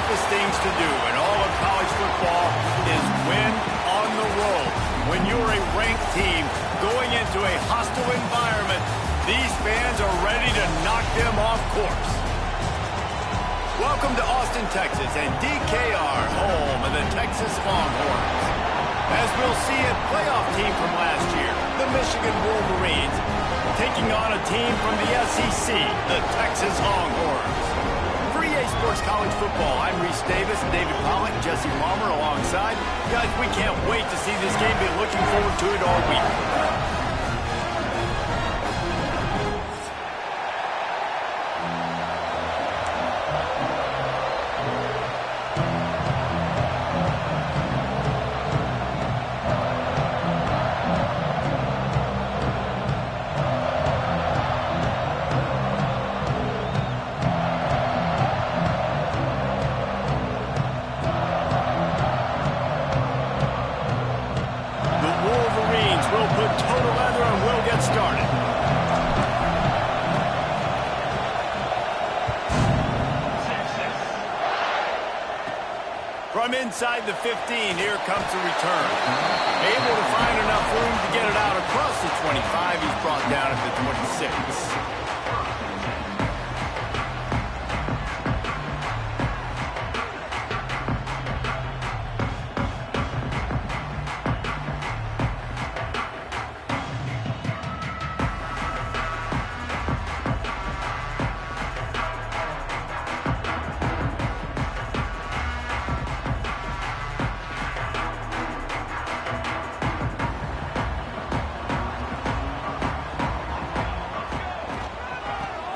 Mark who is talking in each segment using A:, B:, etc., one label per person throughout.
A: toughest things to do in all of college football is win on the road. When you're a ranked team going into a hostile environment, these fans are ready to knock them off course. Welcome to Austin, Texas, and DKR, home of the Texas Longhorns. As we'll see, a playoff team from last year, the Michigan Wolverines, taking on a team from the SEC, the Texas Longhorns. For EA Sports College Football, I'm Reese Davis, David Pollack, Jesse Palmer alongside. Guys, we can't wait to see this game. Been looking forward to it all week. From inside the 15, here comes the return. Able to find enough room to get it out across the 25. He's brought down at the 26.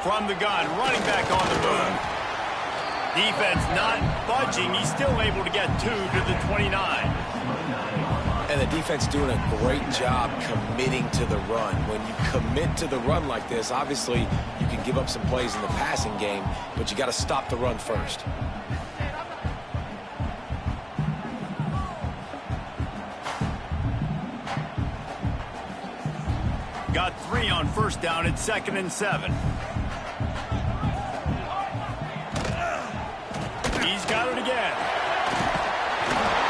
A: From the gun, running back on the move. Defense not budging. He's still able to get 2 to the 29.
B: And the defense doing a great job committing to the run. When you commit to the run like this, obviously you can give up some plays in the passing game, but you got to stop the run first.
A: Got 3 on first down at 2nd and 7. He's got it again.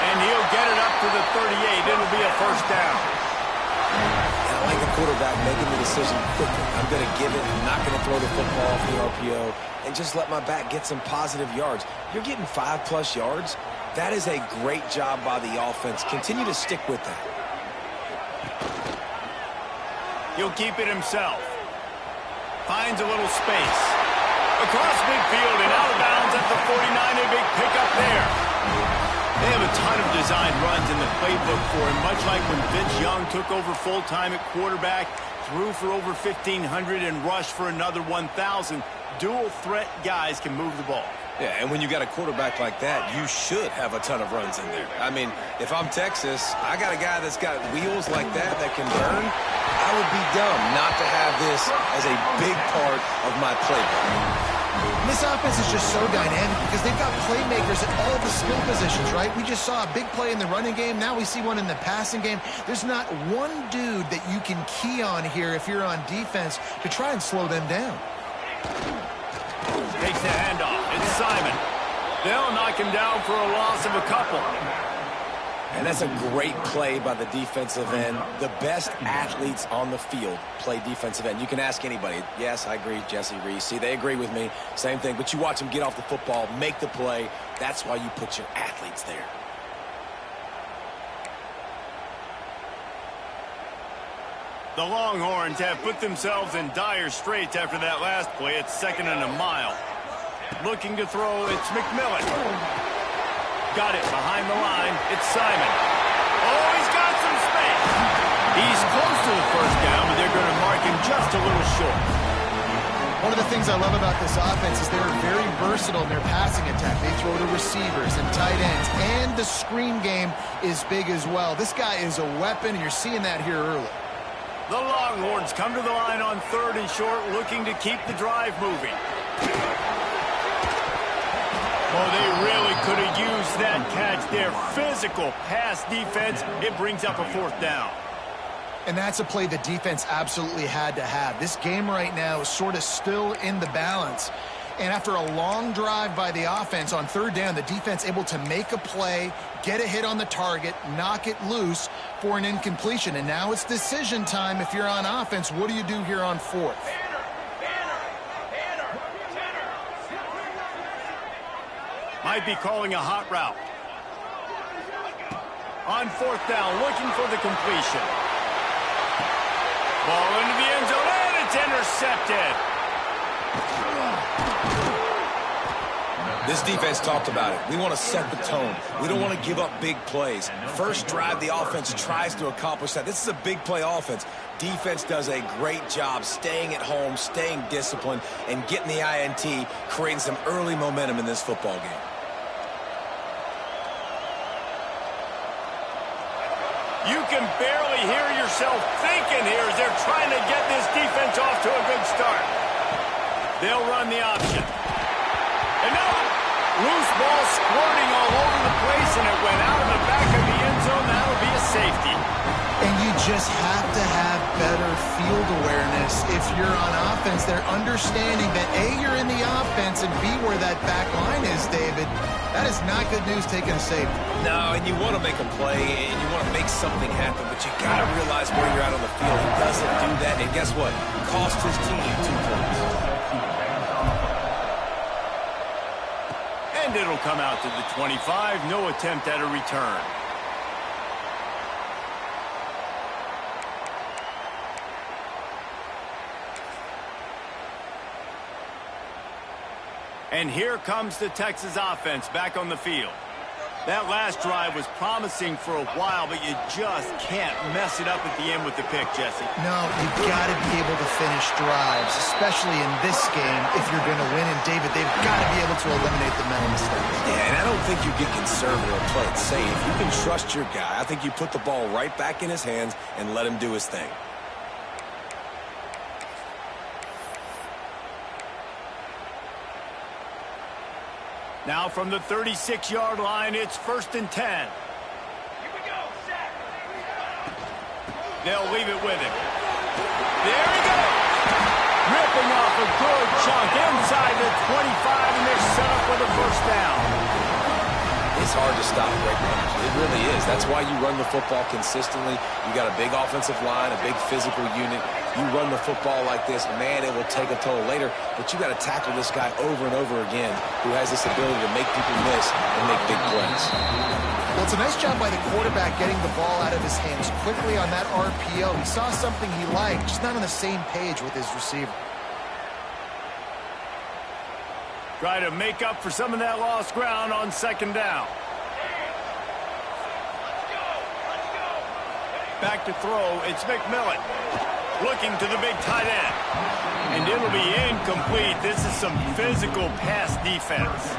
A: And he'll get it up to the 38. It'll be a first down.
B: And I like the quarterback making the decision quickly. I'm going to give it. I'm not going to throw the football off the RPO and just let my back get some positive yards. You're getting 5+ yards. That is a great job by the offense. Continue to stick with that.
A: He'll keep it himself. Finds a little space. Across midfield and out of bounds at the 49. A big pickup there. They have a ton of designed runs in the playbook for him, much like when Vince Young took over full-time at quarterback, threw for over 1,500 and rushed for another 1,000. Dual-threat guys can move the ball.
B: Yeah, and when you got a quarterback like that, you should have a ton of runs in there. I mean, if I'm Texas, I got a guy that's got wheels like that can burn. I would be dumb not to have this as a big part of my playbook.
C: This offense is just so dynamic because they've got playmakers at all the skill positions, right? We just saw a big play in the running game. Now we see one in the passing game. There's not one dude that you can key on here if you're on defense to try and slow them down.
A: Takes the handoff. It's Simon. They'll knock him down for a loss of a couple.
B: And that's a great play by the defensive end. The best athletes on the field play defensive end. You can ask anybody. Yes, I agree, Jesse, Reese. See, they agree with me. Same thing. But you watch them get off the football, make the play. That's why you put your athletes there.
A: The Longhorns have put themselves in dire straits after that last play. It's 2nd and a mile. Looking to throw, it's McMillan. Got it behind the line. It's Simon. Oh, he's got some space. He's close to the first down, but they're going to mark him just a little short.
C: One of the things I love about this offense is they're very versatile in their passing attack. They throw to receivers and tight ends, and the screen game is big as well. This guy is a weapon, and you're seeing that here early.
A: The Longhorns come to the line on 3rd and short, looking to keep the drive moving. Oh, they really could have used that catch there. Physical pass defense. It brings up a 4th down.
C: And that's a play the defense absolutely had to have. This game right now is sort of still in the balance. And after a long drive by the offense on third down, the defense able to make a play, get a hit on the target, knock it loose for an incompletion. And now it's decision time if you're on offense. What do you do here on fourth?
A: Might be calling a hot route. On fourth down, looking for the completion. Ball into the end zone, and it's intercepted.
B: This defense talked about it. We want to set the tone. We don't want to give up big plays. First drive, the offense tries to accomplish that. This is a big play offense. Defense does a great job staying at home, staying disciplined, and getting the INT, creating some early momentum in this football game.
A: You can barely hear yourself thinking here as they're trying to get this defense off to a good start. They'll run the option. And now, loose ball squirting all over the place, and it went out of the back of the end zone. That'll be a safety.
C: And you just have to have better field awareness if you're on offense. They're understanding that, A, you're in the offense, and B, where that back line is, David. That is not good news taking a safety.
B: No, and you want to make a play, and you want to make something happen, but you got to realize where you're at on the field. He doesn't do that, and guess what? Cost his team 2 points.
A: And it'll come out to the 25. No attempt at a return. And here comes the Texas offense back on the field. That last drive was promising for a while, but you just can't mess it up at the end with the pick, Jesse.
C: No, you've got to be able to finish drives, especially in this game if you're going to win. And, David, they've got to be able to eliminate the mental mistakes.
B: Yeah, and I don't think you get conservative or play it safe. You can trust your guy. I think you put the ball right back in his hands and let him do his thing.
A: Now from the 36-yard line, it's 1st and 10. Here we go, Zach. They'll leave it with him. There he goes. Ripping off a good chunk inside the 25, and they're set up with a first down.
B: It's hard to stop great runners. It really is. That's why you run the football consistently. You got a big offensive line, a big physical unit. You run the football like this, man, it will take a toll later. But you got to tackle this guy over and over again who has this ability to make people miss and make big plays.
C: Well, it's a nice job by the quarterback getting the ball out of his hands quickly on that RPO. He saw something he liked, just not on the same page with his receiver.
A: Try to make up for some of that lost ground on 2nd down. Back to throw, it's McMillan. Looking to the big tight end. And it'll be incomplete. This is some physical pass defense.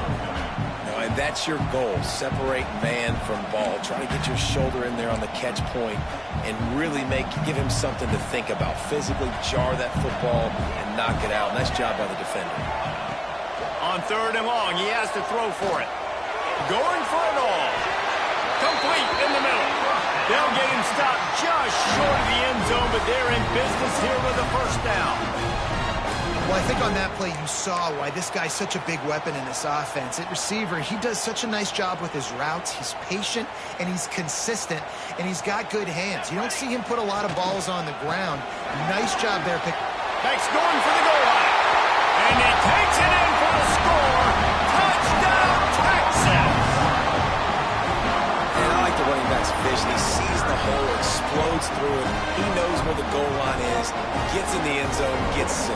B: And that's your goal. Separate man from ball. Try to get your shoulder in there on the catch point and really give him something to think about. Physically jar that football and knock it out. Nice job by the defender.
A: On 3rd and long, he has to throw for it. Going for it all. Complete in the middle. They'll get him stopped just short of the end zone, but they're in business here with a first down.
C: Well, I think on that play you saw why this guy's such a big weapon in this offense. At receiver, he does such a nice job with his routes. He's patient, and he's consistent, and he's got good hands. You don't see him put a lot of balls on the ground. Nice job there.
A: Beck's going for the goal line. And he takes it in for the score. Touchdown, Texas!
B: And I like the running back's vision. He sees the hole, explodes through it. He knows where the goal line is, gets in the end zone, gets 6.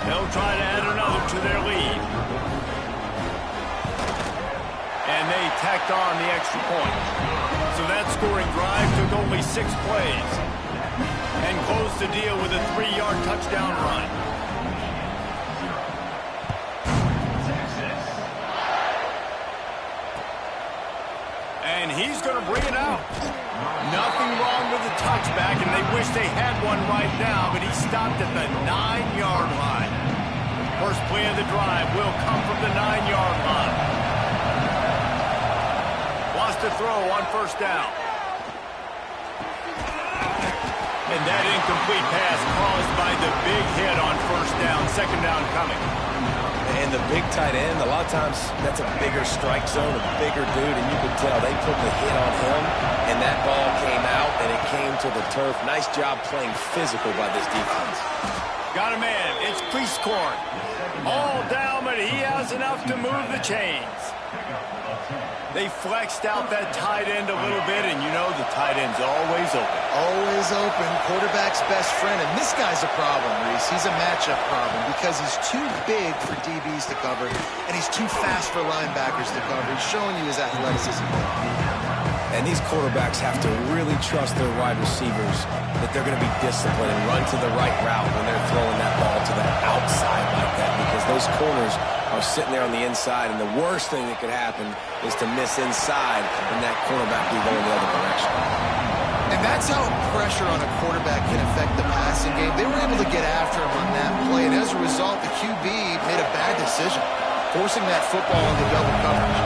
A: They'll try to add another to their lead. And they tacked on the extra point. So that scoring drive took only 6 plays. And closed the deal with a 3-yard touchdown run. And he's going to bring it out. Nothing wrong with the touchback, and they wish they had one right now, but he stopped at the 9-yard line. First play of the drive will come from the 9-yard line. Wants to throw on 1st down. And that incomplete pass caused by the big hit on 1st down. 2nd down coming.
B: And And the big tight end, a lot of times that's a bigger strike zone, a bigger dude, and you can tell they put the hit on him, and that ball came out, and it came to the turf. Nice job playing physical by this defense.
A: Got a man. It's Priestcorn. All down, but he has enough to move the chains. They flexed out that tight end a little bit, and you know the tight end's always open.
C: Always open. Quarterback's best friend. And this guy's a problem, Reese. He's a matchup problem because he's too big for DBs to cover, and he's too fast for linebackers to cover. He's showing you his athleticism.
B: And these quarterbacks have to really trust their wide receivers that they're going to be disciplined and run to the right route when they're throwing that ball to the outside like that, because those corners are sitting there on the inside, and the worst thing that could happen is to miss inside and that quarterback be going the other direction.
C: And that's how pressure on a quarterback can affect the passing game. They were able to get after him on that play, and as a result, the QB made a bad decision, forcing that football into double coverage.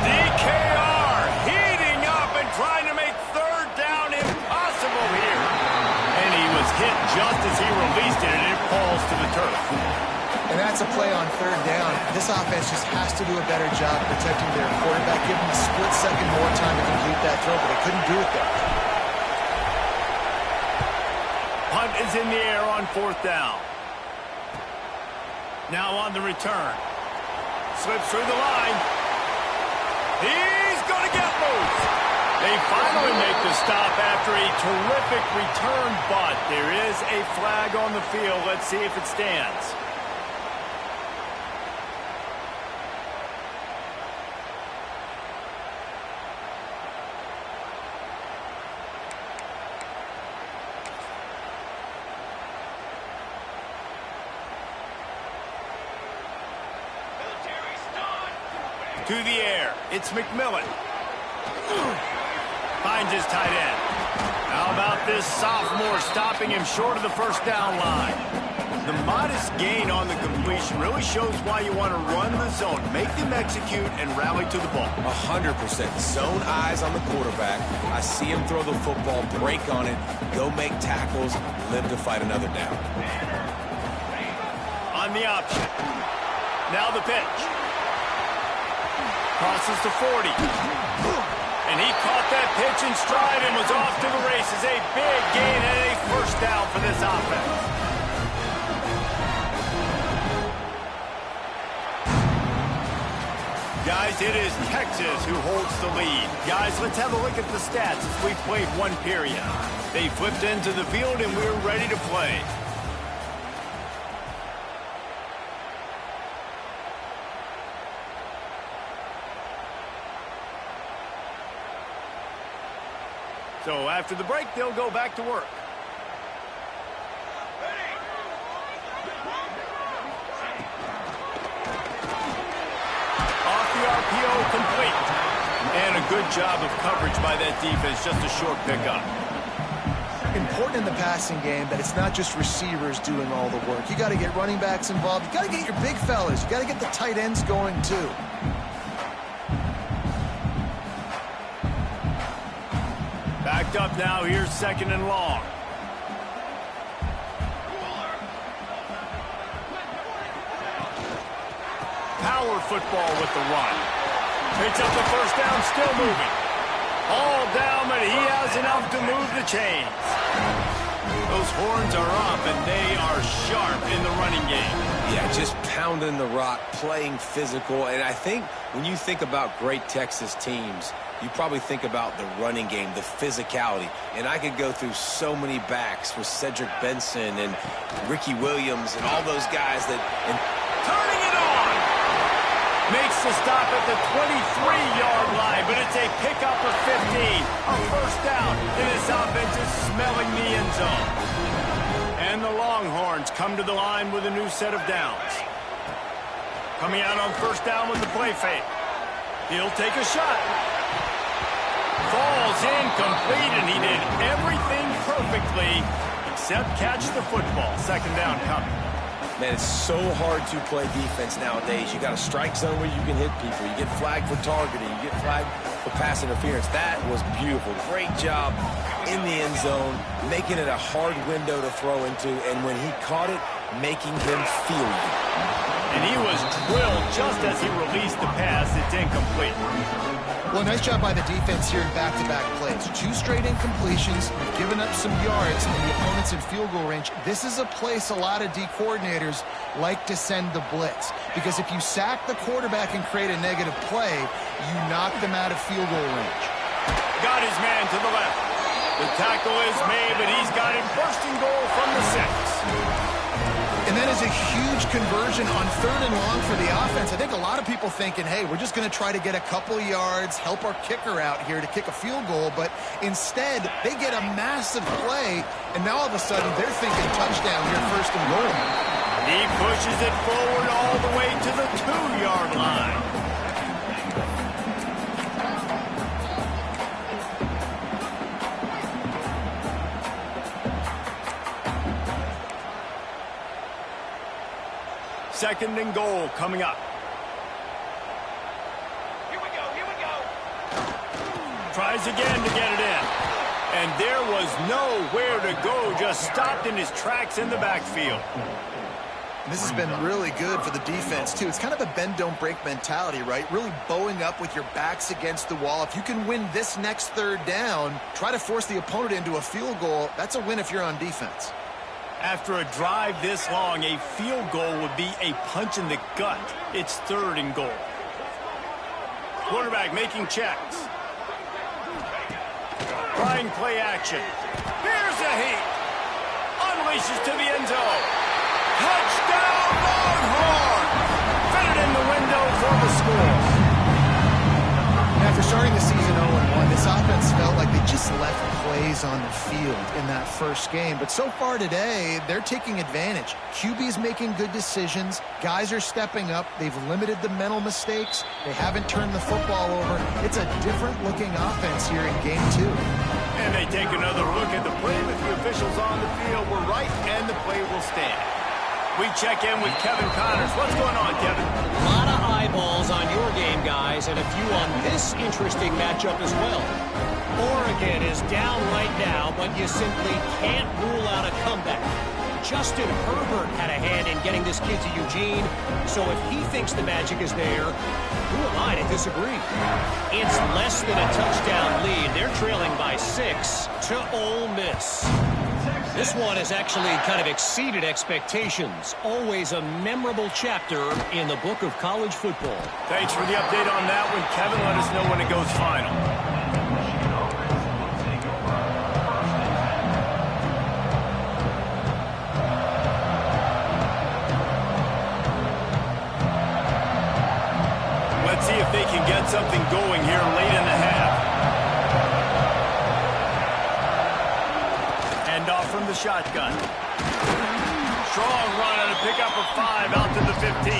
A: DKR heating up and trying to make third down impossible here. And he was hit just as he released it, and it falls to the turf.
C: And that's a play on third down. This offense just has to do a better job protecting their quarterback, give him a split second more time to complete that throw, but they couldn't do it there.
A: Punt is in the air on fourth down. Now on the return. Slips through the line. He's going to get loose. They finally make the stop after a terrific return, but there is a flag on the field. Let's see if it stands. To the air, it's McMillan. Finds his tight end. How about this sophomore stopping him short of the first down line? The modest gain on the completion really shows why you want to run the zone. Make them execute and rally to the ball.
B: 100%. Zone eyes on the quarterback. I see him throw the football, break on it, go make tackles, live to fight another down.
A: On the option. Now the pitch. Crosses to 40. And he caught that pitch in stride and was off to the races. A big gain and a first down for this offense. Guys, it is Texas who holds the lead. Guys, let's have a look at the stats as we played one period. They flipped into the field and we're ready to play. So after the break, they'll go back to work. Off the RPO, complete. And a good job of coverage by that defense, just a short pickup.
C: Important in the passing game that it's not just receivers doing all the work. You got to get running backs involved. You got to get your big fellas. You got to get the tight ends going too.
A: Backed up now, here's second and long. Power football with the run. Picks up the first down, still moving. All down, but he has enough to move the chains. Those horns are up, and they are sharp in the running game.
B: Yeah, just pounding the rock, playing physical. And I think when you think about great Texas teams, you probably think about the running game, the physicality. And I could go through so many backs with Cedric Benson and Ricky Williams and all those guys that...
A: Turning it on! Makes the stop at the 23-yard line, but it's a pickup of 15. A first down, and this offense is smelling the end zone. And the Longhorns come to the line with a new set of downs. Coming out on first down with the play fake. He'll take a shot. Falls incomplete, and he did everything perfectly except catch the football. Second down coming.
B: Man, it's so hard to play defense nowadays. You got a strike zone where you can hit people. You get flagged for targeting. You get flagged for pass interference. That was beautiful. Great job in the end zone, making it a hard window to throw into, and when he caught it, making him feel you.
A: And he was drilled just as he released the pass. It's incomplete.
C: Well, nice job by the defense here in back-to-back plays. 2 straight incompletions, given up some yards, and the opponent's in field goal range. This is a place a lot of D coordinators like to send the blitz, because if you sack the quarterback and create a negative play, you knock them out of field goal range.
A: Got his man to the left. The tackle is made, but he's got him first and goal from the 6.
C: And that is a huge conversion on 3rd and long for the offense. I think a lot of people thinking, hey, we're just going to try to get a couple yards, help our kicker out here to kick a field goal. But instead, they get a massive play, and now all of a sudden they're thinking touchdown here, 1st and goal.
A: He pushes it forward all the way to the 2-yard line. Second and goal coming up. Here we go. Tries again to get it in. And there was nowhere to go, just stopped in his tracks in the backfield.
C: This has been really good for the defense, too. It's kind of a bend-don't-break mentality, right? Really bowing up with your backs against the wall. If you can win this next 3rd down, try to force the opponent into a field goal. That's a win if you're on defense.
A: After a drive this long, a field goal would be a punch in the gut. It's 3rd and goal. Quarterback making checks. Trying play action. Here's a heat. Unleashes to the end zone. Touchdown, Longhorn! Fit it in the window for the score.
C: After starting the season 0-1, this offense felt like they just left plays on the field in that first game. But so far today, they're taking advantage. QB's making good decisions. Guys are stepping up. They've limited the mental mistakes. They haven't turned the football over. It's a different-looking offense here in Game 2.
A: And they take another look at the play with the officials on the field. We're right, and the play will stand. We check in with Kevin Connors. What's going on, Kevin?
D: A lot of eyeballs on your game, guys, and a few on this interesting matchup as well. Oregon is down right now, but you simply can't rule out a comeback. Justin Herbert had a hand in getting this kid to Eugene, so if he thinks the magic is there, who am I to disagree? It's less than a touchdown lead. They're trailing by 6 to Ole Miss. This one has actually kind of exceeded expectations. Always a memorable chapter in the book of college football.
A: Thanks for the update on that one, Kevin. Let us know when it goes final. Let's see if they can get something going here late in the half. Off from the shotgun. Strong run and a pickup of 5 out to the 15.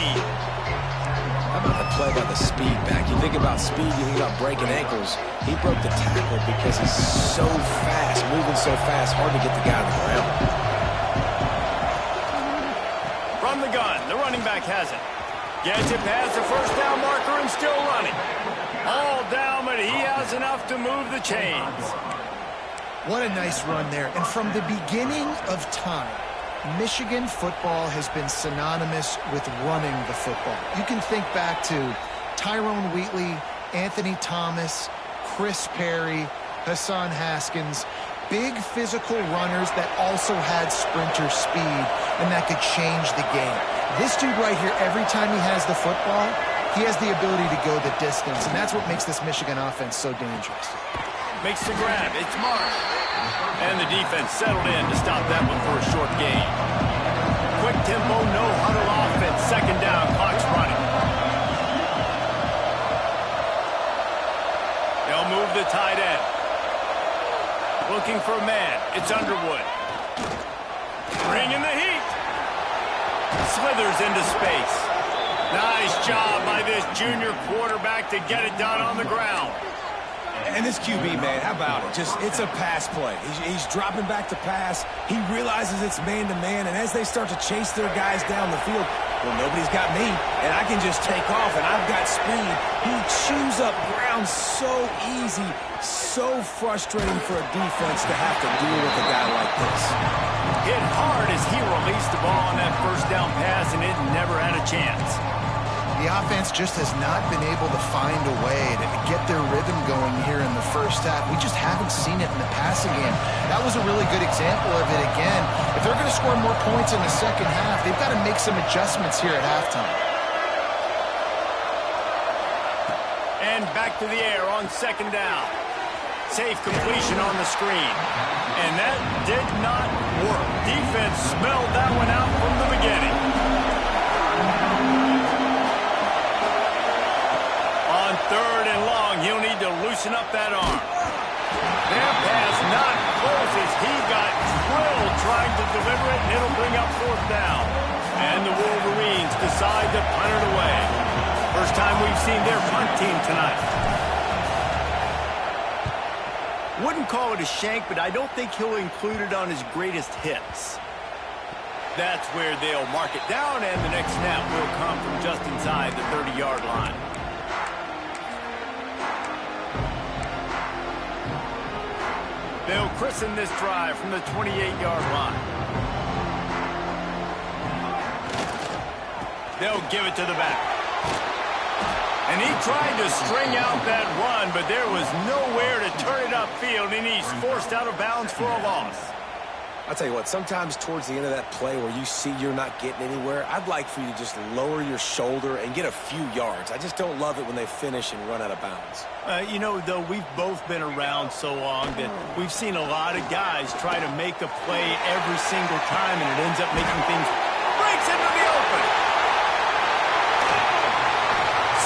B: How about the play by the speed back? You think about speed, you think about breaking ankles. He broke the tackle because he's so fast, moving so fast, hard to get the guy on the ground.
A: From the gun, the running back has it. Gets it past the first down marker and still running. All down, but he has enough to move the chains.
C: What a nice run there. And from the beginning of time, Michigan football has been synonymous with running the football. You can think back to Tyrone Wheatley, Anthony Thomas, Chris Perry, Hassan Haskins. Big physical runners that also had sprinter speed and that could change the game. This dude right here, every time he has the football, he has the ability to go the distance. And that's what makes this Michigan offense so dangerous.
A: Makes the grab. It's Mark. And the defense settled in to stop that one for a short gain. Quick tempo, no huddle offense. Second down, clock's running. They'll move the tight end. Looking for a man. It's Underwood. Bringing the heat. Slithers into space. Nice job by this junior quarterback to get it done on the ground.
B: And this QB, man, how about it? It's a pass play. He's dropping back to pass. He realizes it's man-to-man, and as they start to chase their guys down the field, well, nobody's got me, and I can just take off, and I've got speed. He chews up ground so easy, so frustrating for a defense to have to deal with a guy like this.
A: hit hard as he released the ball on that first down pass, and it never had a chance.
C: The offense just has not been able to find a way to get their rhythm going here in the first half. We just haven't seen it in the passing game. That was a really good example of it again. If they're going to score more points in the second half, they've got to make some adjustments here at halftime.
A: And back to the air on second down. Safe completion on the screen. And that did not work. Defense smelled that one out from the beginning. On third and long, he'll need to loosen up that arm. That pass not close as he got drilled trying to deliver it, and it'll bring up fourth down. And the Wolverines decide to punt it away. First time we've seen their punt team tonight. Wouldn't call it a shank, but I don't think he'll include it on his greatest hits. That's where they'll mark it down, and the next snap will come from just inside the 30-yard line. They'll christen this drive from the 28-yard line. They'll give it to the back. And he tried to string out that run, but there was nowhere to turn it upfield, and he's forced out of bounds for a loss.
B: I'll tell you what, sometimes towards the end of that play where you see you're not getting anywhere, I'd like for you to just lower your shoulder and get a few yards. I just don't love it when they finish and run out of bounds.
A: You know, though, we've both been around so long that we've seen a lot of guys try to make a play every single time, and it ends up making things breaks into the open.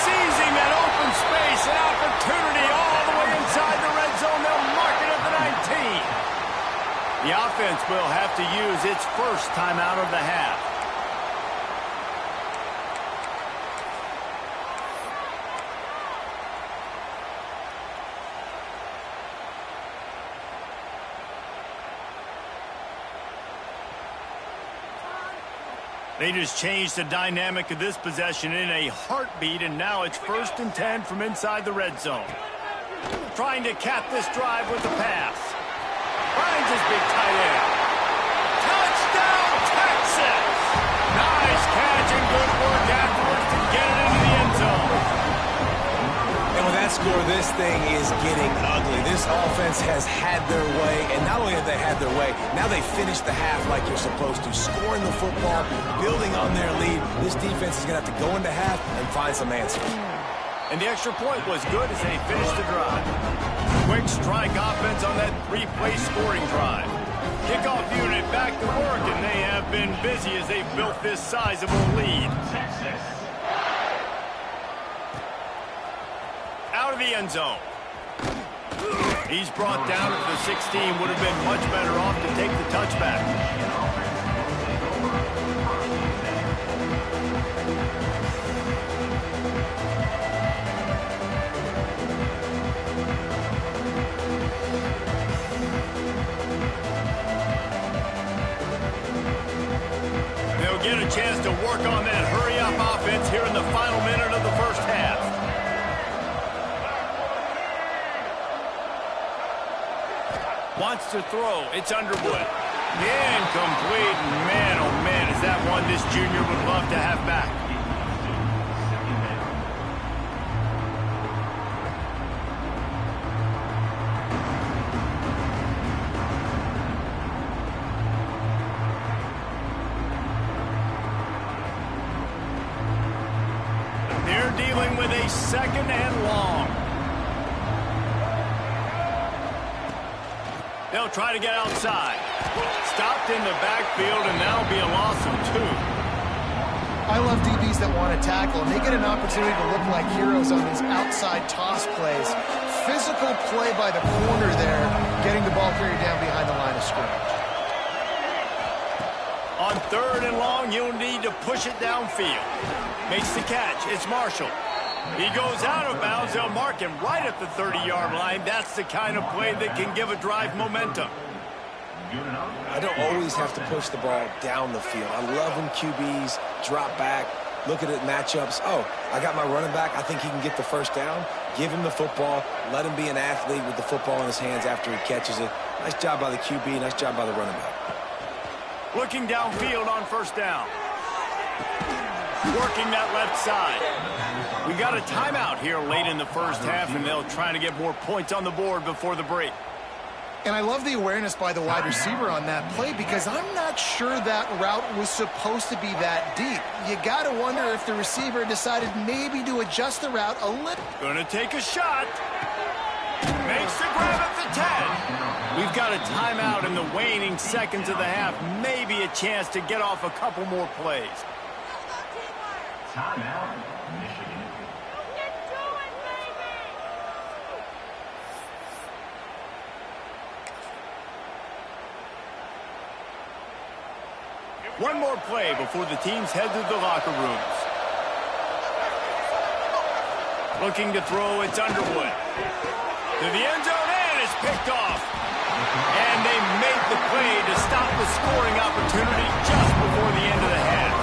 A: Seizing that open space, an opportunity all the way inside the red zone. They'll mark it at the 19. The offense will have to use its first timeout of the half. They just changed the dynamic of this possession in a heartbeat, and now it's 1st and 10 from inside the red zone. Trying to cap this drive with a pass. Finds his big tight end. Touchdown, Texas! Nice catch and good work afterwards to get it into the end zone.
B: And with that score, this thing is getting ugly. This offense has had their way, and not only have they had their way, now they finished the half like you're supposed to, scoring the football, building on their lead. This defense is going to have to go into half and find some answers.
A: And the extra point was good as they finished the drive. Quick strike offense on that 3-play scoring drive. Kickoff unit back to work, and they have been busy as they've built this sizable lead. Out of the end zone. He's brought down at the 16. Would have been much better off to take the touchback. Get a chance to work on that hurry-up offense here in the final minute of the first half. Wants to throw. It's Underwood. Incomplete. Man, oh man, is that one this junior would love to have back. Dealing with a 2nd and long. They'll try to get outside. Stopped in the backfield, and that'll be a loss of 2.
C: I love DBs that want to tackle, and they get an opportunity to look like heroes on these outside toss plays. Physical play by the corner there, getting the ball carried down behind the line of scrimmage.
A: On 3rd and long, you'll need to push it downfield. Makes the catch. It's Marshall. He goes out of bounds. They'll mark him right at the 30-yard line. That's the kind of play that can give a drive momentum.
B: I don't always have to push the ball down the field. I love when QBs drop back, look at it matchups. Oh, I got my running back. I think he can get the first down. Give him the football. Let him be an athlete with the football in his hands after he catches it. Nice job by the QB. Nice job by the running back.
A: Looking downfield on first down. Working that left side. We got a timeout here late in the first half, and they'll try to get more points on the board before the break.
C: And I love the awareness by the wide receiver on that play because I'm not sure that route was supposed to be that deep. You got to wonder if the receiver decided maybe to adjust the route a little.
A: Gonna take a shot. Makes the grab at the 10. We've got a timeout in the waning seconds of the half. Maybe a chance to get off a couple more plays.
E: Timeout, Michigan.
A: One more play before the teams head to the locker rooms. Looking to throw, it's Underwood. To the end zone, and it's picked off. And they make the play to stop the scoring opportunity just before the end of the half.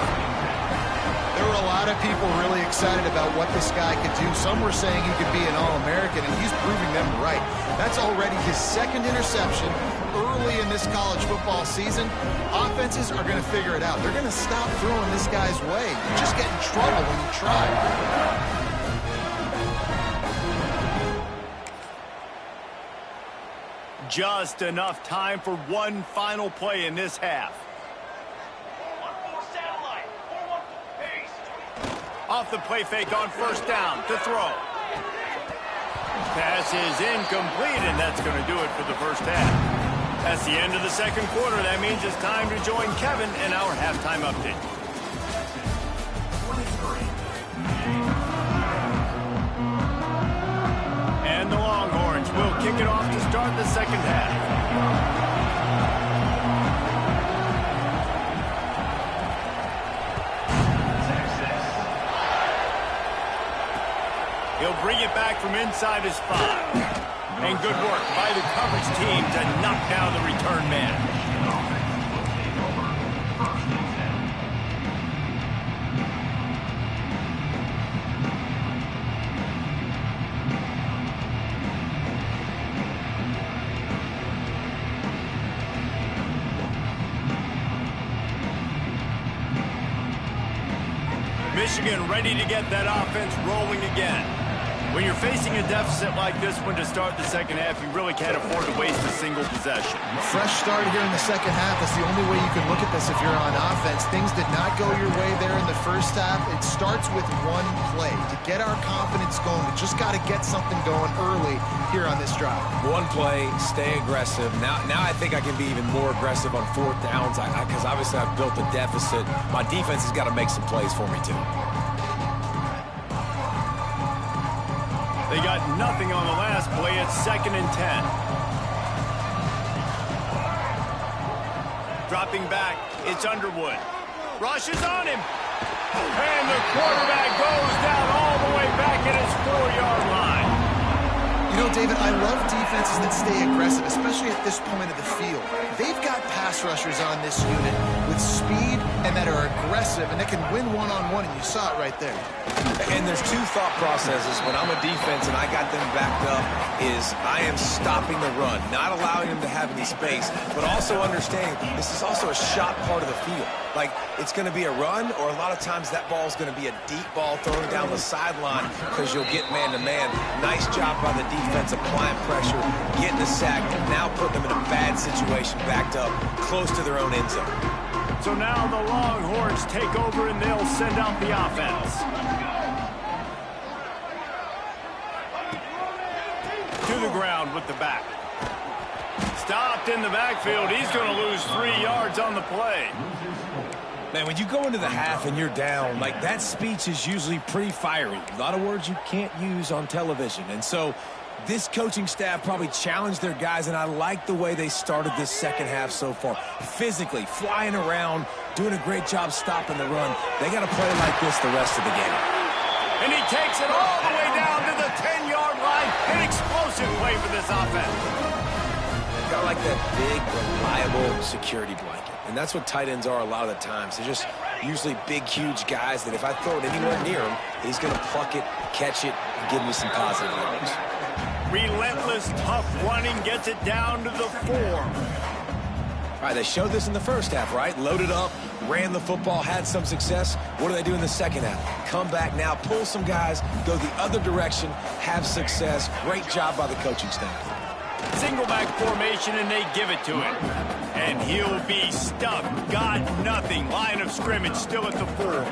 C: There were a lot of people really excited about what this guy could do. Some were saying he could be an All-American, and he's proving them right. That's already his second interception early in this college football season. Offenses are going to figure it out. They're going to stop throwing this guy's way. You just get in trouble when you try.
A: Just enough time for one final play in this half. Off the play fake on first down to throw. Pass is incomplete, and that's going to do it for the first half. That's the end of the second quarter. That means it's time to join Kevin in our halftime update. And the Longhorns will kick it off to start the second half. He'll bring it back from inside his 5. And good work by the coverage team to knock down the return man. Michigan ready to get that offense rolling again. When you're facing a deficit like this one to start the second half, you really can't afford to waste a single possession.
C: Fresh start here in the second half. That's the only way you can look at this if you're on offense. Things did not go your way there in the first half. It starts with one play. To get our confidence going, we just got to get something going early here on this drive.
B: One play, stay aggressive. Now I think I can be even more aggressive on fourth downs because obviously I've built a deficit. My defense has got to make some plays for me too.
A: They got nothing on the last play. It's 2nd and 10. Dropping back, it's Underwood. Rushes on him. And the quarterback goes down all the way back at his 4-yard line.
C: You know, David, I love defenses that stay aggressive, especially at this point of the field. They've got pass rushers on this unit with speed and that are aggressive, and they can win one-on-one, and you saw it right there.
B: And there's two thought processes when I'm a defense and I got them backed up is I am stopping the run, not allowing them to have any space, but also understanding this is also a shot part of the field. Like, it's going to be a run, or a lot of times that ball is going to be a deep ball thrown down the sideline because you'll get man-to-man. Nice job by the defense applying pressure, getting the sack, now putting them in a bad situation backed up close to their own end zone.
A: So now the Longhorns take over and they'll send out the offense. To the ground with the back. Stopped in the backfield. He's going to lose 3 yards on the play.
B: Man, when you go into the half and you're down, like, that speech is usually pretty fiery. A lot of words you can't use on television. And so this coaching staff probably challenged their guys, and I like the way they started this second half so far. Physically, flying around, doing a great job stopping the run. They got to play like this the rest of the game.
A: And he takes it all the way down to the 10-yard line. An explosive play for this offense.
B: Got like that big, reliable security blanket. And that's what tight ends are a lot of the times. They're just usually big, huge guys that if I throw it anywhere near him, he's going to pluck it, catch it, and give me some positive numbers.
A: Relentless, tough running gets it down to the 4.
B: All right, they showed this in the first half, right? Loaded up, ran the football, had some success. What do they do in the second half? Come back now, pull some guys, go the other direction, have success. Great job by the coaching staff.
A: Single back formation, and they give it to him. And he'll be stuck. Got nothing. Line of scrimmage still at the 4.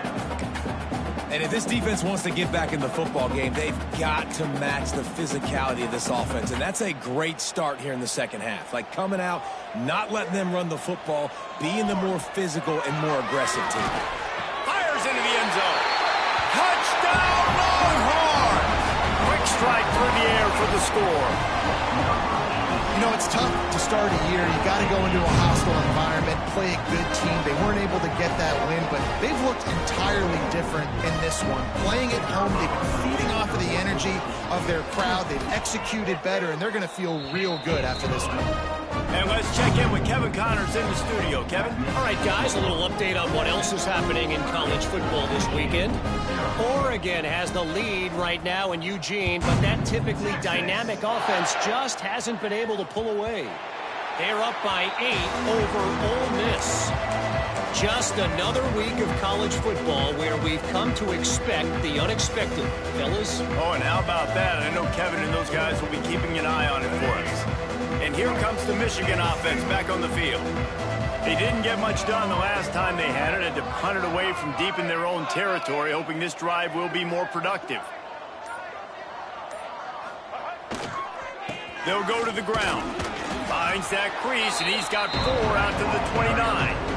B: And if this defense wants to get back in the football game, they've got to match the physicality of this offense. And that's a great start here in the second half. Like coming out, not letting them run the football, being the more physical and more aggressive team.
A: Fires into the end zone. Touchdown, Longhorn! Quick strike through the air for the score.
C: You know, it's tough to start a year. You got to go into a hostile environment, play a good team. They weren't able to get that win, but they've looked entirely different in this one. Playing at home, they've been feeding off of the energy of their crowd. They've executed better, and they're going to feel real good after this one.
A: And let's check in with Kevin Connors in the studio. Kevin?
D: All right, guys, a little update on what else is happening in college football this weekend. Oregon has the lead right now in Eugene, but that typically dynamic offense just hasn't been able to pull away. They're up by 8 over Ole Miss. Just another week of college football where we've come to expect the unexpected. Fellas?
A: Oh, and how about that? I know Kevin and those guys will be keeping an eye on it for us. And here comes the Michigan offense back on the field. They didn't get much done the last time they had it. Had to punt it away from deep in their own territory, hoping this drive will be more productive. They'll go to the ground. Finds that crease, and he's got 4 out to the 29.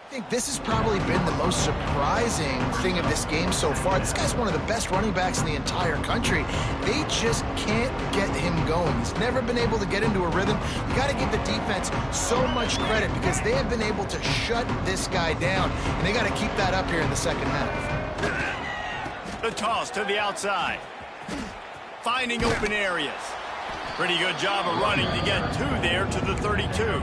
C: I think this has probably been the most surprising thing of this game so far. This guy's one of the best running backs in the entire country. They just can't get him going. He's never been able to get into a rhythm. You got to give the defense so much credit because they have been able to shut this guy down, and they got to keep that up here in the second half.
A: The toss to the outside. Finding open areas. Pretty good job of running to get 2 there to the 32.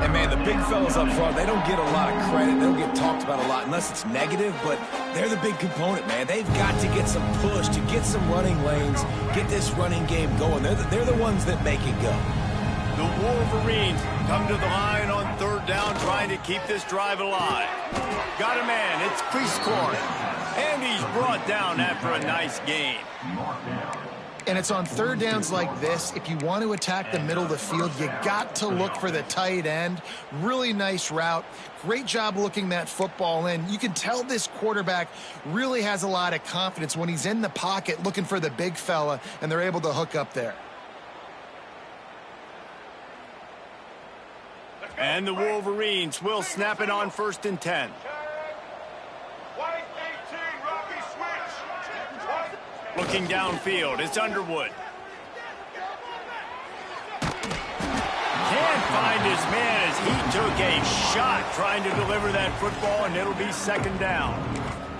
B: And, man, the big fellas up front, they don't get a lot of credit. They don't get talked about a lot unless it's negative, but they're the big component, man. They've got to get some push, to get some running lanes, get this running game going. They're the ones that make it go.
A: The Wolverines come to the line on 3rd down, trying to keep this drive alive. Got a man. It's Priestcorn. And he's brought down after a nice game.
C: And it's on 3rd downs like this. If you want to attack the middle of the field, you got to look for the tight end. Really nice route. Great job looking that football in. You can tell this quarterback really has a lot of confidence when he's in the pocket looking for the big fella, and they're able to hook up there.
A: And the Wolverines will snap it on 1st and 10. Looking downfield, it's Underwood. Can't find his man as he took a shot trying to deliver that football, and it'll be 2nd down.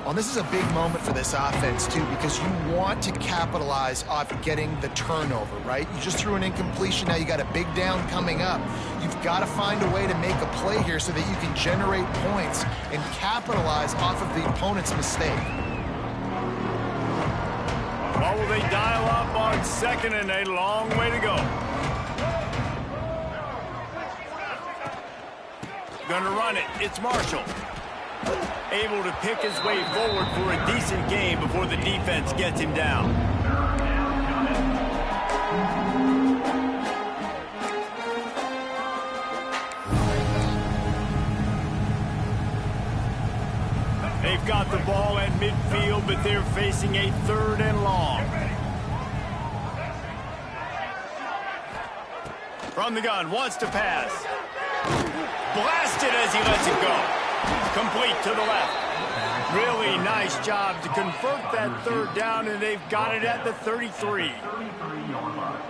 C: Well, this is a big moment for this offense, too, because you want to capitalize off getting the turnover, right? You just threw an incompletion. Now you got a big down coming up. You've got to find a way to make a play here so that you can generate points and capitalize off of the opponent's mistake.
A: Or will they dial up on 2nd and a long way to go? Gonna run it. It's Marshall. Able to pick his way forward for a decent game before the defense gets him down. They've got the ball at midfield, but they're facing a 3rd and long. From the gun, wants to pass. Blasted as he lets it go. Complete to the left. Really nice job to convert that 3rd down, and they've got it at the 33.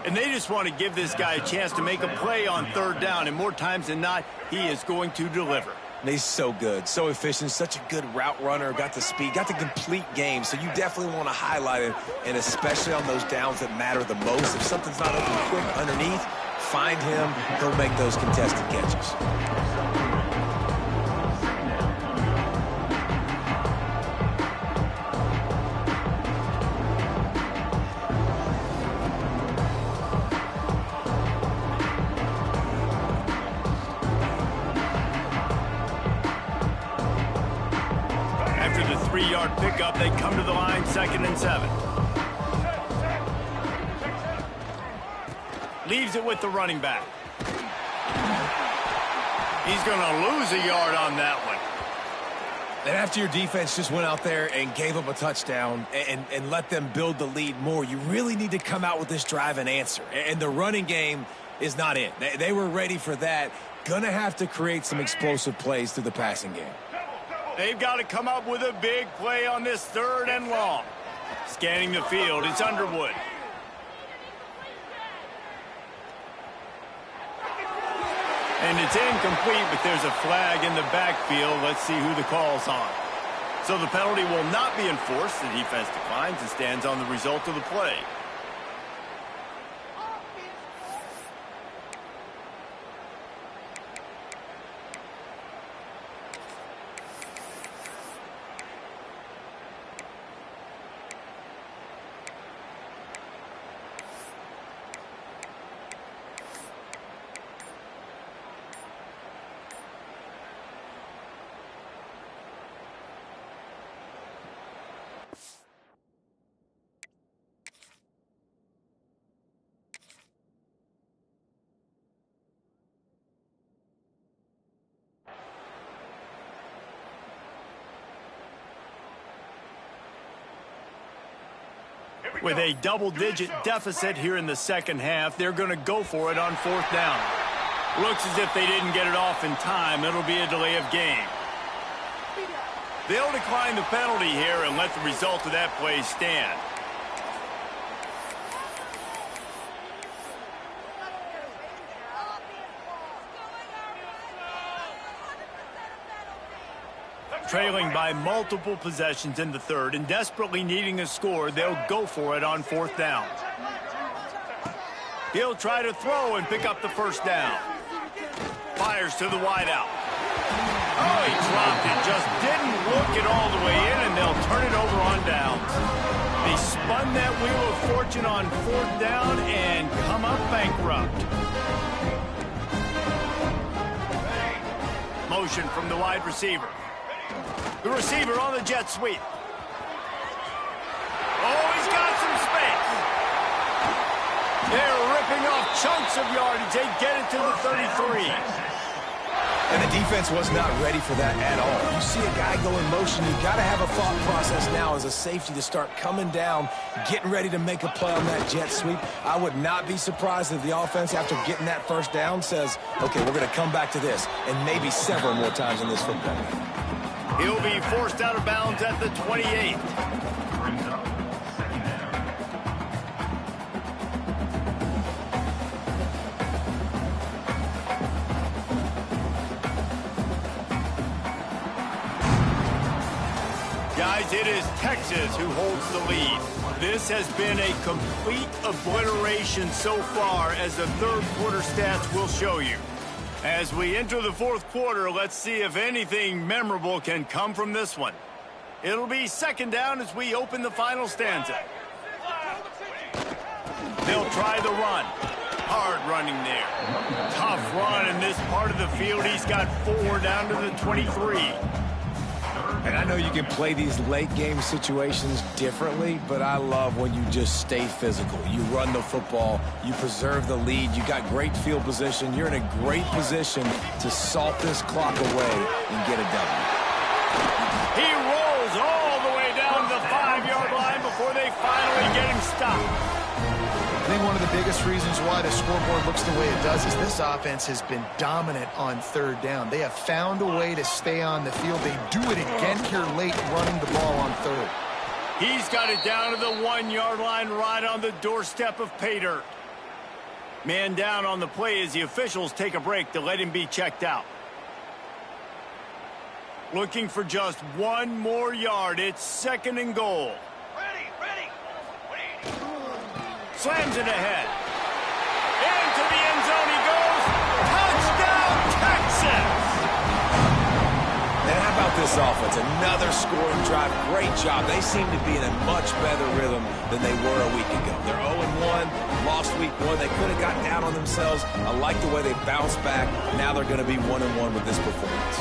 A: And they just want to give this guy a chance to make a play on 3rd down, and more times than not, he is going to deliver.
B: He's so good, so efficient, such a good route runner, got the speed, got the complete game, so you definitely want to highlight him, and especially on those downs that matter the most. If something's not open quick underneath, find him, he'll make those contested catches.
A: After the 3-yard pickup, they come to the line, 2nd and 7. Leaves it with the running back. He's going to lose a yard on that one.
B: And after your defense just went out there and gave up a touchdown and let them build the lead more, you really need to come out with this drive and answer. And the running game is not it. They were ready for that. Going to have to create some explosive plays through the passing game.
A: They've got to come up with a big play on this 3rd and long. Scanning the field, it's Underwood. And it's incomplete, but there's a flag in the backfield. Let's see who the call's on. So the penalty will not be enforced. The defense declines and stands on the result of the play. With a double-digit deficit here in the 2nd half, they're going to go for it on 4th down. Looks as if they didn't get it off in time. It'll be a delay of game. They'll decline the penalty here and let the result of that play stand. Trailing by multiple possessions in the 3rd and desperately needing a score, they'll go for it on 4th down. He'll try to throw and pick up the 1st down. Fires to the wideout. Oh, he dropped it. Just didn't look it all the way in, and they'll turn it over on downs. They spun that wheel of fortune on 4th down and come up bankrupt. Motion from the wide receiver. The receiver on the jet sweep. Oh, he's got some space. They're ripping off chunks of yardage. They get it to the 33.
B: And the defense was not ready for that at all. You see a guy go in motion, you got to have a thought process now as a safety to start coming down, getting ready to make a play on that jet sweep. I would not be surprised if the offense, after getting that 1st down, says, okay, we're going to come back to this, and maybe several more times in this football game.
A: He'll be forced out of bounds at the 28. Guys, it is Texas who holds the lead. This has been a complete obliteration so far, as the 3rd quarter stats will show you. As we enter the 4th quarter, let's see if anything memorable can come from this one. It'll be 2nd down as we open the final stanza. They'll try the run. Hard running there. Tough run in this part of the field. He's got 4 down to the 23.
B: And I know you can play these late game situations differently, but I love when you just stay physical. You run the football, you preserve the lead, you got great field position, you're in a great position to salt this clock away and get a W.
A: He rolls all the way down to the 5-yard line before they finally get him stopped.
C: I think one of the biggest reasons why the scoreboard looks the way it does is this offense has been dominant on third down. They have found a way to stay on the field. They do it again here late, running the ball on third.
A: He's got it down to the 1-yard line right on the doorstep of pay dirt. Man down on the play as the officials take a break to let him be checked out. Looking for just one more yard. It's 2nd and goal. Slams it ahead. Into the end zone he goes. Touchdown, Texas!
B: And how about this offense? Another scoring drive. Great job. They seem to be in a much better rhythm than they were a week ago. They're 0-1, lost week 1. They could have got down on themselves. I like the way they bounced back. Now they're going to be 1-1 with this performance.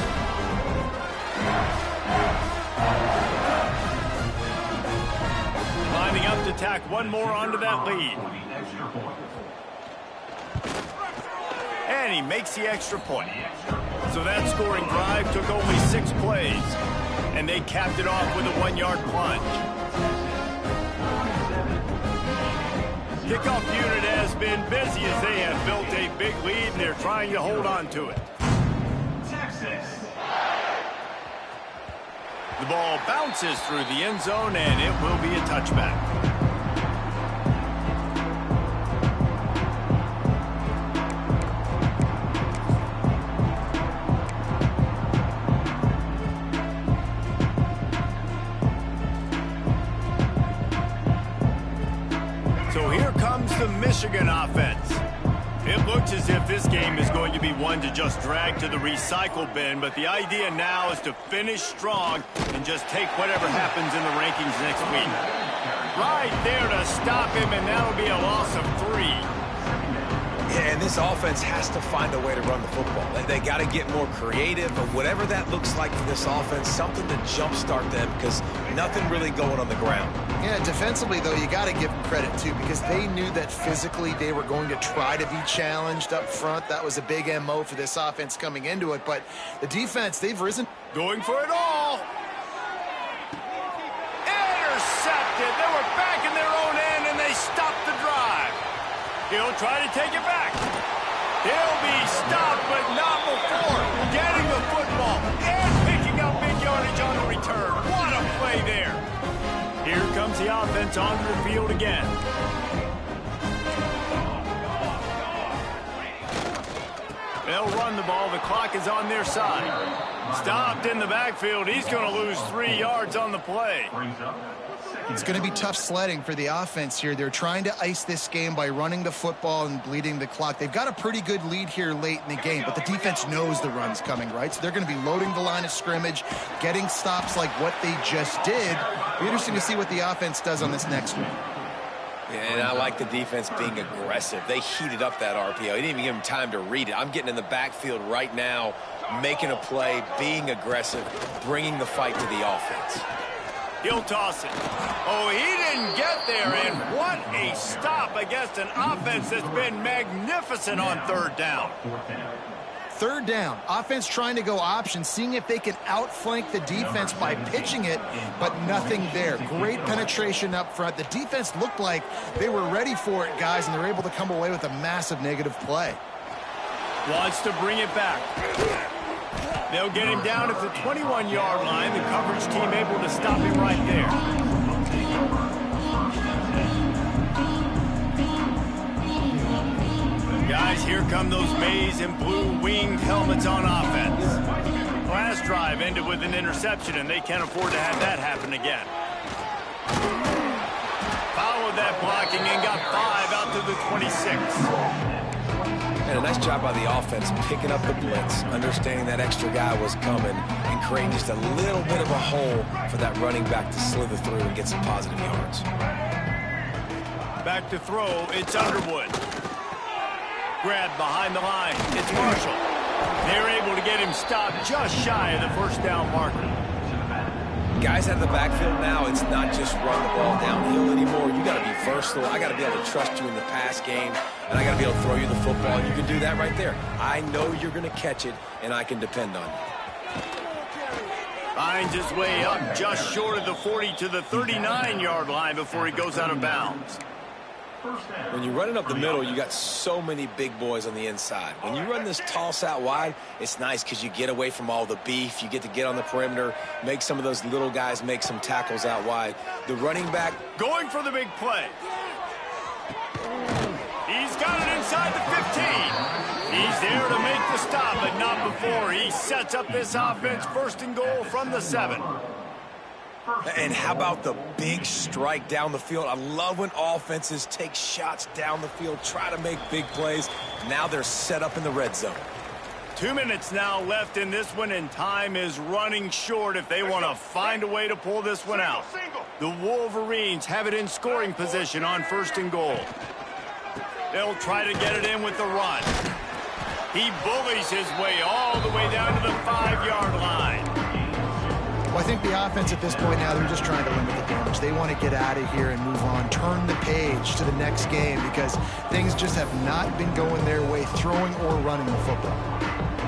A: Lining up to tack one more onto that lead. And he makes the extra point. So that scoring drive took only 6 plays. And they capped it off with a 1-yard plunge. Kickoff unit has been busy as they have built a big lead and they're trying to hold on to it. The ball bounces through the end zone, and it will be a touchback. So here comes the Michigan offense. It looks as if this game is going to be one to just drag to the recycle bin, but the idea now is to finish strong and just take whatever happens in the rankings next week. Right there to stop him, and that'll be a loss of 3.
B: Yeah, and this offense has to find a way to run the football. They got to get more creative, or whatever that looks like for this offense, something to jumpstart them, because nothing really going on the ground.
C: Yeah, defensively, though, you got to give them credit, too, because they knew that physically they were going to try to be challenged up front. That was a big MO for this offense coming into it, but the defense, they've risen.
A: Going for it all. Intercepted. They were back in their own end, and they stopped the drive. He'll try to take it back. He'll be stopped, but not before getting the football and picking up big yardage on the return. What a play there. Here comes the offense onto the field again. They'll run the ball. The clock is on their side. Stopped in the backfield. He's going to lose 3 yards on the play.
C: It's going to be tough sledding for the offense here. They're trying to ice this game by running the football and bleeding the clock. They've got a pretty good lead here late in the game, but the defense knows the run's coming, right? So they're going to be loading the line of scrimmage, getting stops like what they just did. It'll be interesting to see what the offense does on this next one.
B: And I like the defense being aggressive. They heated up that RPO. He didn't even give him time to read it. I'm getting in the backfield right now, making a play, being aggressive, bringing the fight to the offense.
A: He'll toss it. Oh, he didn't get there, and what a stop against an offense that's been magnificent on third down.
C: Third down, offense trying to go option, seeing if they can outflank the defense by pitching it, but nothing there. Great penetration up front. The defense looked like they were ready for it, guys, and they're able to come away with a massive negative play.
A: Wants to bring it back. They'll get him down at the 21-yard line. The coverage team able to stop him right there. Guys, here come those maize and blue winged helmets on offense. Last drive ended with an interception, and they can't afford to have that happen again. Followed that blocking and got 5 out to the 26.
B: And a nice job by the offense picking up the blitz, understanding that extra guy was coming, and creating just a little bit of a hole for that running back to slither through and get some positive yards.
A: Back to throw, it's Underwood. Grabbed behind the line, it's Marshall. They're able to get him stopped just shy of the first down marker.
B: Guys out of the backfield now, it's not just run the ball downhill anymore. You got to be versatile. I got to be able to trust you in the pass game, and I got to be able to throw you the football. And you can do that right there. I know you're going to catch it, and I can depend on you.
A: Finds his way up just short of the 40 to the 39-yard line before he goes out of bounds.
B: When you're running up the middle, you got so many big boys on the inside. When you run this toss out wide, it's nice because you get away from all the beef. You get to get on the perimeter, make some of those little guys make some tackles out wide. The running back
A: going for the big play. He's got it inside the 15. He's there to make the stop, but not before he sets up this offense. First and goal from the 7.
B: And how about the big strike down the field? I love when offenses take shots down the field, try to make big plays. Now they're set up in the red zone.
A: 2 minutes now left in this one, and time is running short if they want to find a way to pull this one out. The Wolverines have it in scoring position on first and goal. They'll try to get it in with the run. He bullies his way all the way down to the 5-yard line.
C: Well, I think the offense at this point now, they're just trying to limit the damage. They want to get out of here and move on, turn the page to the next game because things just have not been going their way, throwing or running the football.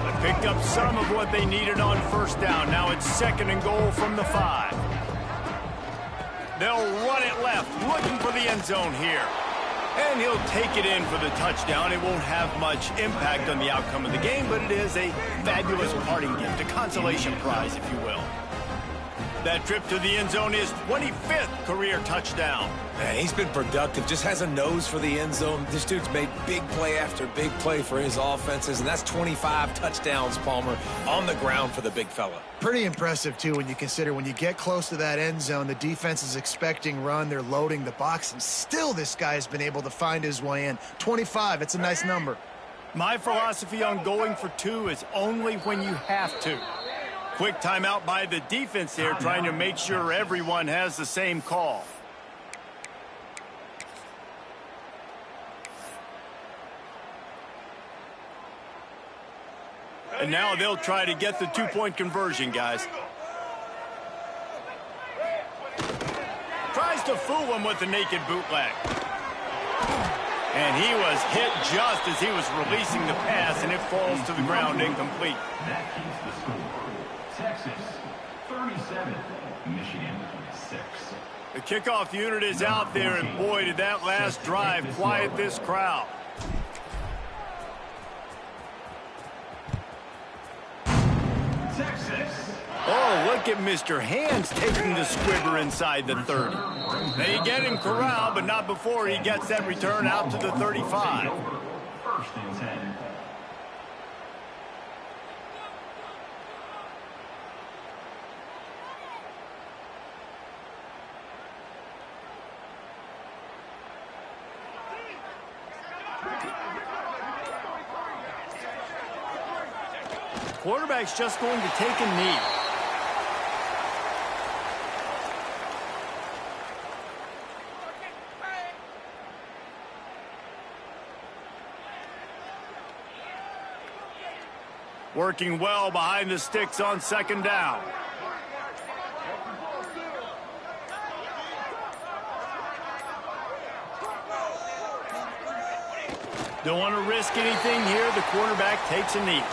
A: They picked up some of what they needed on first down. Now it's second and goal from the 5. They'll run it left, looking for the end zone here. And he'll take it in for the touchdown. It won't have much impact on the outcome of the game, but it is a fabulous parting gift, a consolation prize, if you will. That trip to the end zone is 25th career touchdown.
B: Man, he's been productive, just has a nose for the end zone. This dude's made big play after big play for his offenses, and that's 25 touchdowns, Palmer, on the ground for the big fella.
C: Pretty impressive, too, when you consider when you get close to that end zone, the defense is expecting run, they're loading the box, and still this guy has been able to find his way in. 25, it's a nice number.
A: My philosophy on going for 2 is only when you have to. Quick timeout by the defense there, trying to make sure everyone has the same call. And now they'll try to get the 2-point conversion, guys. Tries to fool him with the naked bootleg. And he was hit just as he was releasing the pass, and it falls to the ground incomplete.
E: That keeps the score. Texas, 37. Michigan, 6.
A: The kickoff unit is out there, and boy, did that last drive quiet this crowd.
E: Texas.
A: Oh, look at Mr. Hands taking the squibber inside the 30. They get him corralled, but not before he gets that return out to the 35.
E: First and 10.
A: Quarterback's just going to take a knee. Working well behind the sticks on second down. Don't want to risk anything here. The quarterback takes a knee.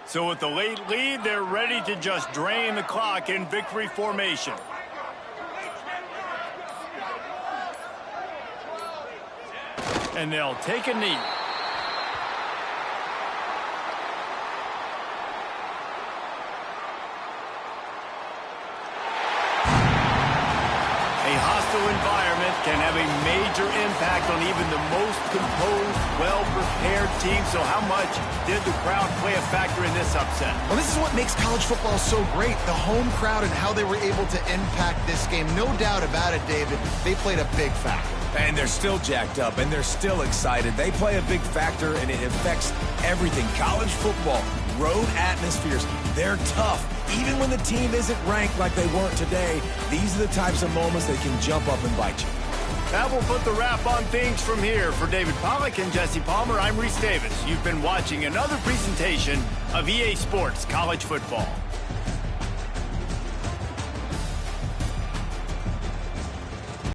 A: So with the late lead, they're ready to just drain the clock in victory formation. And they'll take a knee. A hostile environment can have a major impact on even the most composed, well-prepared team. So how much did the crowd play a factor in this upset?
C: Well, this is what makes college football so great, the home crowd and how they were able to impact this game. No doubt about it, David. They played a big factor.
B: And they're still jacked up, and they're still excited. They play a big factor, and it affects everything. College football, road atmospheres, they're tough. Even when the team isn't ranked like they weren't today, these are the types of moments that can jump up and bite you.
A: That will put the wrap on things from here. For David Pollack and Jesse Palmer, I'm Reese Davis. You've been watching another presentation of EA Sports College Football.